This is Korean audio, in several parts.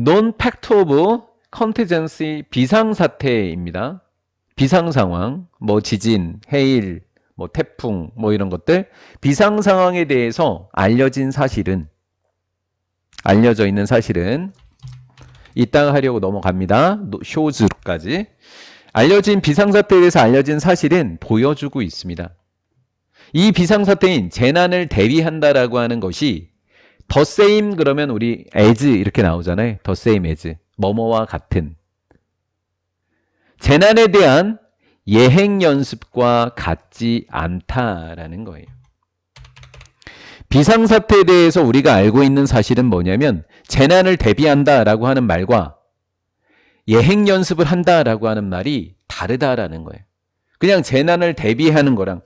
non-fact of contingency 비상사태입니다. 비상상황, 뭐 지진, 해일, 뭐 태풍, 뭐 이런 것들 비상상황에 대해서 알려져 있는 사실은 이따가 하려고 넘어갑니다. 쇼즈까지 알려진 비상사태에 대해서 알려진 사실은 보여주고 있습니다. 이 비상사태인 재난을 대비한다라고 하는 것이 the same 그러면 우리 as 이렇게 나오잖아요. the same as 뭐뭐와 같은 재난에 대한 예행 연습과 같지 않다라는 거예요. 비상사태에 대해서 우리가 알고 있는 사실은 뭐냐면 재난을 대비한다라고 하는 말과 예행 연습을 한다라고 하는 말이 다르다라는 거예요. 그냥 재난을 대비하는 거랑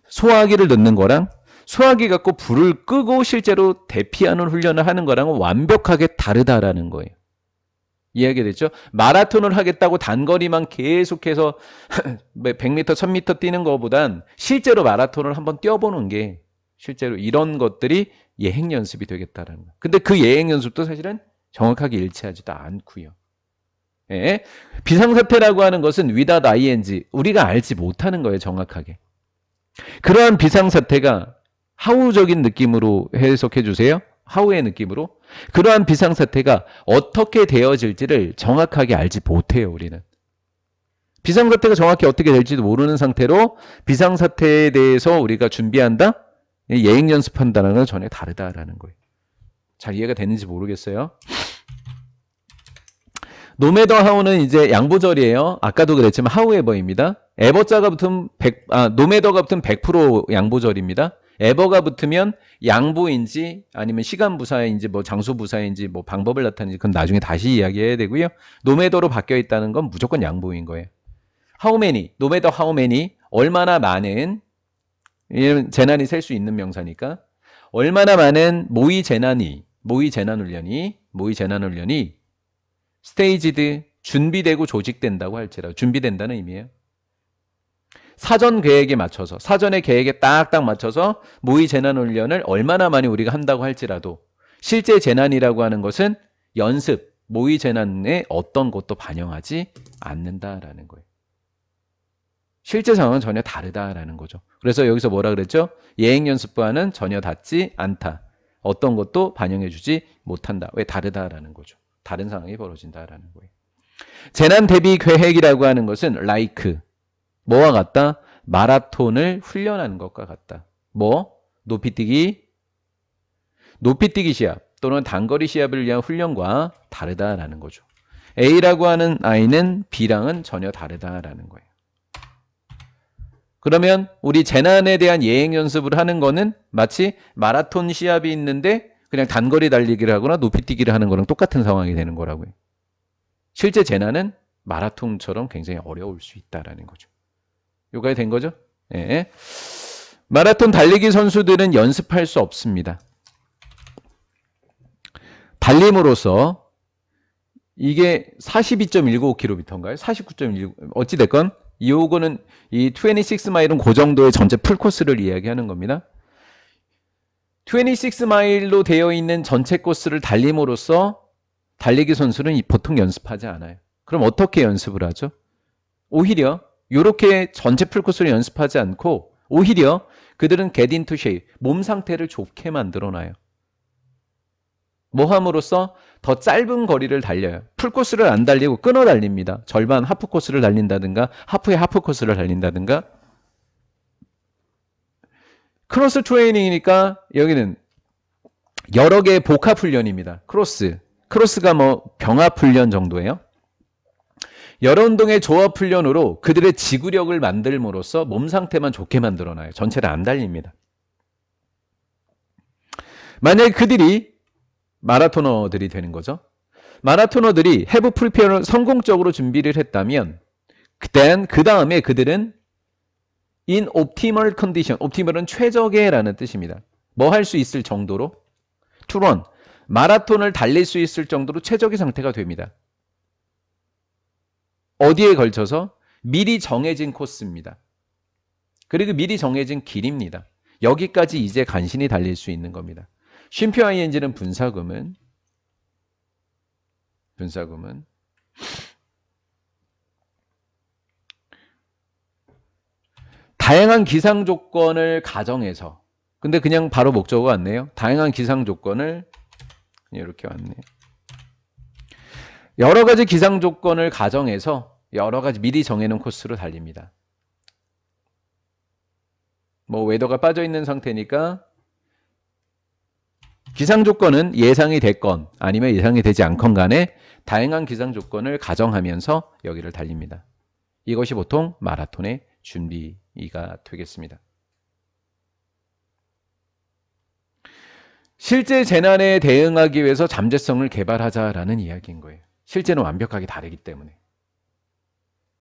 소화기를 넣는 거랑 소화기 갖고 불을 끄고 실제로 대피하는 훈련을 하는 거랑은 완벽하게 다르다라는 거예요. 이해하겠죠? 마라톤을 하겠다고 단거리만 계속해서 100m, 1000m 뛰는 것보단 실제로 마라톤을 한번 뛰어보는 게 실제로 이런 것들이 예행 연습이 되겠다라는 거예요. 근데 그 예행 연습도 사실은 정확하게 일치하지도 않고요. 예? 비상사태라고 하는 것은 without ing, 우리가 알지 못하는 거예요, 정확하게. 그러한 비상사태가 how적인 느낌으로 해석해 주세요. how의 느낌으로. 그러한 비상사태가 어떻게 되어질지를 정확하게 알지 못해요, 우리는. 비상사태가 정확히 어떻게 될지도 모르는 상태로 비상사태에 대해서 우리가 준비한다? 예행 연습한다는 건 전혀 다르다라는 거예요. 잘 이해가 되는지 모르겠어요. 노매더 하우는 이제 양보절이에요. 아까도 그랬지만 however입니다. 에버자가 붙으면 노매더가 붙으면 100% 양보절입니다. 에버가 붙으면 양보인지 아니면 시간부사인지 뭐 장소부사인지 뭐 방법을 나타내는지 그건 나중에 다시 이야기해야 되고요. 노매더로 바뀌어 있다는 건 무조건 양보인 거예요. how many, 노매더 how many, 얼마나 많은, 재난이 셀 수 있는 명사니까 얼마나 많은 모의 재난 훈련이 스테이지드, 준비되고 조직된다고 할지라도 준비된다는 의미예요. 사전 계획에 맞춰서 사전의 계획에 딱딱 맞춰서 모의 재난 훈련을 얼마나 많이 우리가 한다고 할지라도 실제 재난이라고 하는 것은 연습, 모의 재난의 어떤 것도 반영하지 않는다라는 거예요. 실제 상황은 전혀 다르다라는 거죠. 그래서 여기서 뭐라 그랬죠? 예행 연습과는 전혀 닿지 않다. 어떤 것도 반영해주지 못한다. 왜 다르다라는 거죠. 다른 상황이 벌어진다라는 거예요. 재난 대비 계획이라고 하는 것은 like 뭐와 같다? 마라톤을 훈련하는 것과 같다. 뭐? 높이뛰기 시합 또는 단거리 시합을 위한 훈련과 다르다라는 거죠. A라고 하는 아이는 B랑은 전혀 다르다라는 거예요. 그러면 우리 재난에 대한 예행 연습을 하는 거는 마치 마라톤 시합이 있는데 그냥 단거리 달리기를 하거나 높이뛰기를 하는 거랑 똑같은 상황이 되는 거라고요. 실제 재난은 마라톤처럼 굉장히 어려울 수 있다라는 거죠. 요가에 된 거죠? 예. 마라톤 달리기 선수들은 연습할 수 없습니다. 달림으로써 이게 42.195km인가요? 49.1 어찌됐건 요거는 이 26마일은 그 정도의 전체 풀코스를 이야기하는 겁니다. 26마일로 되어 있는 전체 코스를 달림으로써 달리기 선수는 보통 연습하지 않아요. 그럼 어떻게 연습을 하죠? 오히려 이렇게 전체 풀코스를 연습하지 않고 오히려 그들은 get into shape, 몸 상태를 좋게 만들어놔요. 뭐 함으로써 더 짧은 거리를 달려요. 풀코스를 안 달리고 끊어 달립니다. 절반 하프 코스를 달린다든가 하프의 하프 코스를 달린다든가. 크로스 트레이닝이니까 여기는 여러 개의 복합 훈련입니다. 크로스가 뭐 병합 훈련 정도예요. 여러 운동의 조합 훈련으로 그들의 지구력을 만들므로써 몸 상태만 좋게 만들어놔요. 전체를 안 달립니다. 만약에 그들이 마라토너들이 되는 거죠. 마라토너들이 have prepared를 성공적으로 준비를 했다면 그 다음에 그들은 in optimal condition, optimal은 최적의라는 뜻입니다. 뭐 할 수 있을 정도로 to run, 마라톤을 달릴 수 있을 정도로 최적의 상태가 됩니다. 어디에 걸쳐서? 미리 정해진 코스입니다. 그리고 미리 정해진 길입니다. 여기까지 이제 간신히 달릴 수 있는 겁니다. 쉼표 ing는 분사구문, 분사구문. 다양한 기상 조건을 가정해서, 근데 그냥 바로 목적어가 왔네요. 다양한 기상 조건을 이렇게 왔네요. 여러 가지 기상 조건을 가정해서 여러 가지 미리 정해놓은 코스로 달립니다. 뭐 웨더가 빠져 있는 상태니까 기상 조건은 예상이 됐건 아니면 예상이 되지 않건 간에 다양한 기상 조건을 가정하면서 여기를 달립니다. 이것이 보통 마라톤의 준비가 되겠습니다. 실제 재난에 대응하기 위해서 잠재성을 개발하자라는 이야기인 거예요. 실제는 완벽하게 다르기 때문에.